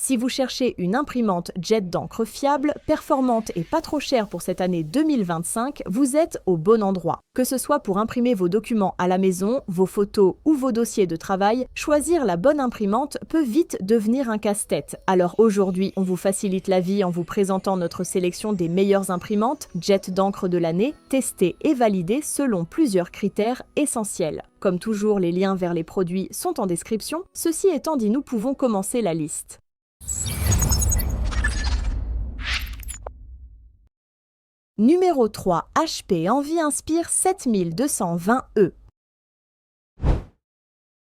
Si vous cherchez une imprimante jet d'encre fiable, performante et pas trop chère pour cette année 2025, vous êtes au bon endroit. Que ce soit pour imprimer vos documents à la maison, vos photos ou vos dossiers de travail, choisir la bonne imprimante peut vite devenir un casse-tête. Alors aujourd'hui, on vous facilite la vie en vous présentant notre sélection des meilleures imprimantes jet d'encre de l'année, testées et validées selon plusieurs critères essentiels. Comme toujours, les liens vers les produits sont en description. Ceci étant dit, nous pouvons commencer la liste. Numéro 3, HP Envy Inspire 7220E.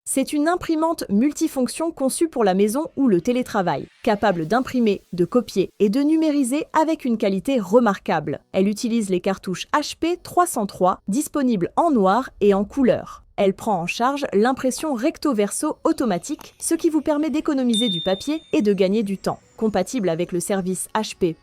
C'est une imprimante multifonction conçue pour la maison ou le télétravail, capable d'imprimer, de copier et de numériser avec une qualité remarquable. Elle utilise les cartouches HP 303, disponibles en noir et en couleur. Elle prend en charge l'impression recto-verso automatique, ce qui vous permet d'économiser du papier et de gagner du temps. Compatible avec le service HP+,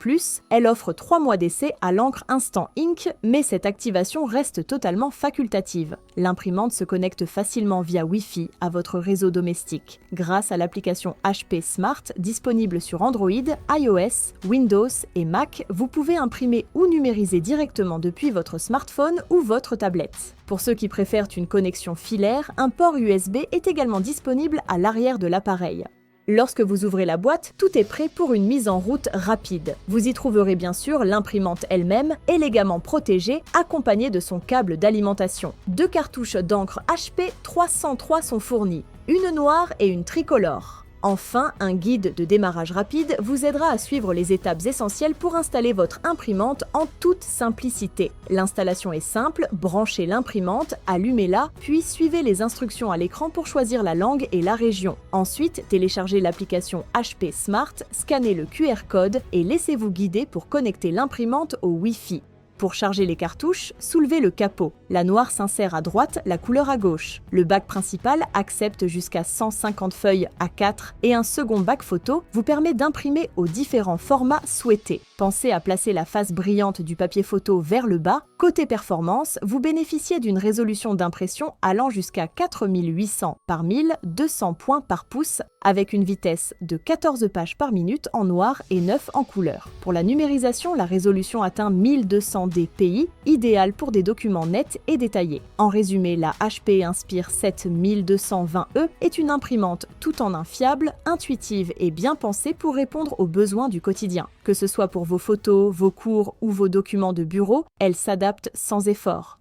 elle offre 3 mois d'essai à l'encre Instant Ink, mais cette activation reste totalement facultative. L'imprimante se connecte facilement via Wi-Fi à votre réseau domestique, grâce à l'application HP Smart disponible sur Android, iOS, Windows et Mac. Vous pouvez imprimer ou numériser directement depuis votre smartphone ou votre tablette. Pour ceux qui préfèrent une connexion filaire, un port USB est également disponible à l'arrière de l'appareil. Lorsque vous ouvrez la boîte, tout est prêt pour une mise en route rapide. Vous y trouverez bien sûr l'imprimante elle-même, élégamment protégée, accompagnée de son câble d'alimentation. 2 cartouches d'encre HP 303 sont fournies, une noire et une tricolore. Enfin, un guide de démarrage rapide vous aidera à suivre les étapes essentielles pour installer votre imprimante en toute simplicité. L'installation est simple, branchez l'imprimante, allumez-la, puis suivez les instructions à l'écran pour choisir la langue et la région. Ensuite, téléchargez l'application HP Smart, scannez le QR code et laissez-vous guider pour connecter l'imprimante au Wi-Fi. Pour charger les cartouches, soulevez le capot. La noire s'insère à droite, la couleur à gauche. Le bac principal accepte jusqu'à 150 feuilles A4 et un second bac photo vous permet d'imprimer aux différents formats souhaités. Pensez à placer la face brillante du papier photo vers le bas. Côté performance, vous bénéficiez d'une résolution d'impression allant jusqu'à 4800 par 1000, 200 points par pouce, avec une vitesse de 14 pages par minute en noir et 9 en couleur. Pour la numérisation, la résolution atteint 1200 dpi, idéal pour des documents nets et détaillés. En résumé, la HP Inspire 7220E est une imprimante tout en un fiable, intuitive et bien pensée pour répondre aux besoins du quotidien. Que ce soit pour vos photos, vos cours ou vos documents de bureau, elle s'adapte sans effort.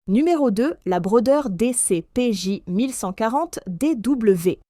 Numéro 2, la Brother DC-PJ 1140 DW.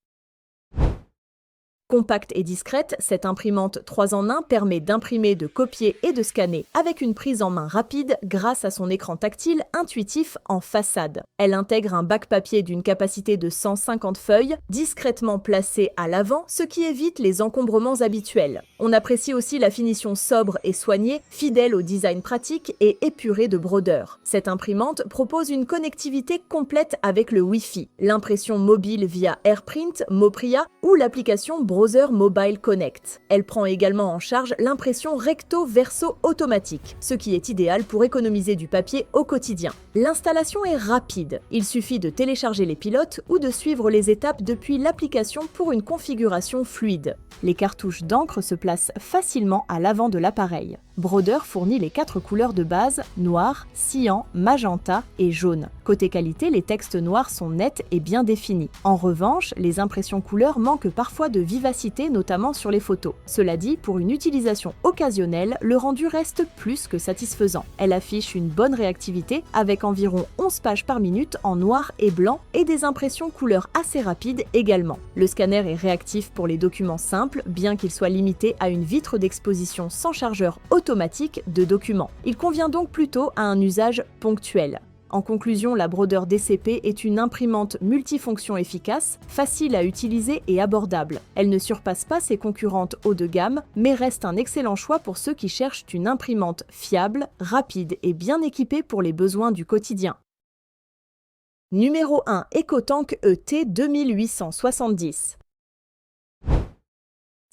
Compacte et discrète, cette imprimante 3 en 1 permet d'imprimer, de copier et de scanner avec une prise en main rapide grâce à son écran tactile intuitif en façade. Elle intègre un bac papier d'une capacité de 150 feuilles, discrètement placé à l'avant, ce qui évite les encombrements habituels. On apprécie aussi la finition sobre et soignée, fidèle au design pratique et épuré de Brother. Cette imprimante propose une connectivité complète avec le Wi-Fi, l'impression mobile via AirPrint, Mopria ou l'application Brother Mobile Connect. Elle prend également en charge l'impression recto-verso automatique, ce qui est idéal pour économiser du papier au quotidien. L'installation est rapide. Il suffit de télécharger les pilotes ou de suivre les étapes depuis l'application pour une configuration fluide. Les cartouches d'encre se placent facilement à l'avant de l'appareil. Brother fournit les 4 couleurs de base, noir, cyan, magenta et jaune. Côté qualité, les textes noirs sont nets et bien définis. En revanche, les impressions couleurs manquent parfois de vivacité, notamment sur les photos. Cela dit, pour une utilisation occasionnelle, le rendu reste plus que satisfaisant. Elle affiche une bonne réactivité avec environ 11 pages par minute en noir et blanc et des impressions couleurs assez rapides également. Le scanner est réactif pour les documents simples, bien qu'il soit limité à une vitre d'exposition sans chargeur automatique de documents. Il convient donc plutôt à un usage ponctuel. En conclusion, la Brother DCP est une imprimante multifonction efficace, facile à utiliser et abordable. Elle ne surpasse pas ses concurrentes haut de gamme, mais reste un excellent choix pour ceux qui cherchent une imprimante fiable, rapide et bien équipée pour les besoins du quotidien. Numéro 1, EcoTank ET 2870.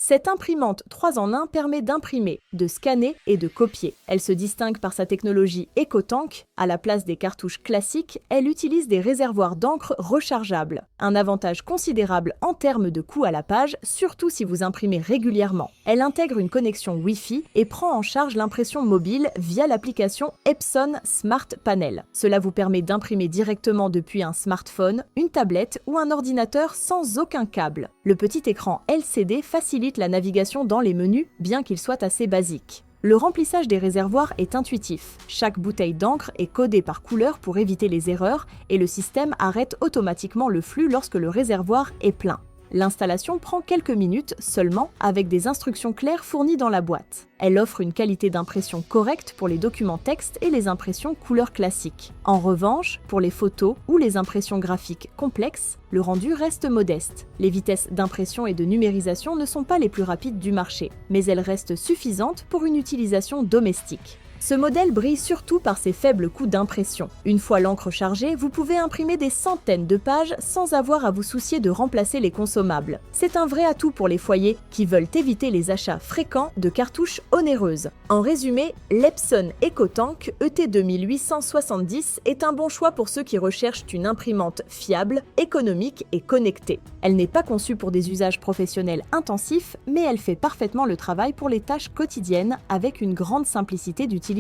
Cette imprimante 3 en 1 permet d'imprimer, de scanner et de copier. Elle se distingue par sa technologie EcoTank. À la place des cartouches classiques, elle utilise des réservoirs d'encre rechargeables. Un avantage considérable en termes de coût à la page, surtout si vous imprimez régulièrement. Elle intègre une connexion Wi-Fi et prend en charge l'impression mobile via l'application Epson Smart Panel. Cela vous permet d'imprimer directement depuis un smartphone, une tablette ou un ordinateur sans aucun câble. Le petit écran LCD facilite la navigation dans les menus, bien qu'il soit assez basique. Le remplissage des réservoirs est intuitif. Chaque bouteille d'encre est codée par couleur pour éviter les erreurs et le système arrête automatiquement le flux lorsque le réservoir est plein. L'installation prend quelques minutes seulement avec des instructions claires fournies dans la boîte. Elle offre une qualité d'impression correcte pour les documents texte et les impressions couleur classiques. En revanche, pour les photos ou les impressions graphiques complexes, le rendu reste modeste. Les vitesses d'impression et de numérisation ne sont pas les plus rapides du marché, mais elles restent suffisantes pour une utilisation domestique. Ce modèle brille surtout par ses faibles coûts d'impression. Une fois l'encre chargée, vous pouvez imprimer des centaines de pages sans avoir à vous soucier de remplacer les consommables. C'est un vrai atout pour les foyers qui veulent éviter les achats fréquents de cartouches onéreuses. En résumé, l'Epson EcoTank ET2870 est un bon choix pour ceux qui recherchent une imprimante fiable, économique et connectée. Elle n'est pas conçue pour des usages professionnels intensifs, mais elle fait parfaitement le travail pour les tâches quotidiennes avec une grande simplicité d'utilisation.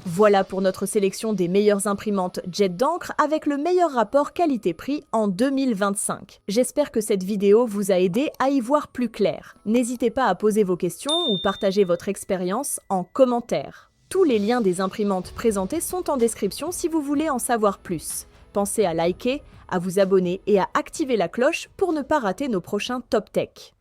Voilà pour notre sélection des meilleures imprimantes jet d'encre avec le meilleur rapport qualité-prix en 2025. J'espère que cette vidéo vous a aidé à y voir plus clair. N'hésitez pas à poser vos questions ou partager votre expérience en commentaire. Tous les liens des imprimantes présentées sont en description si vous voulez en savoir plus. Pensez à liker, à vous abonner et à activer la cloche pour ne pas rater nos prochains Top Tech.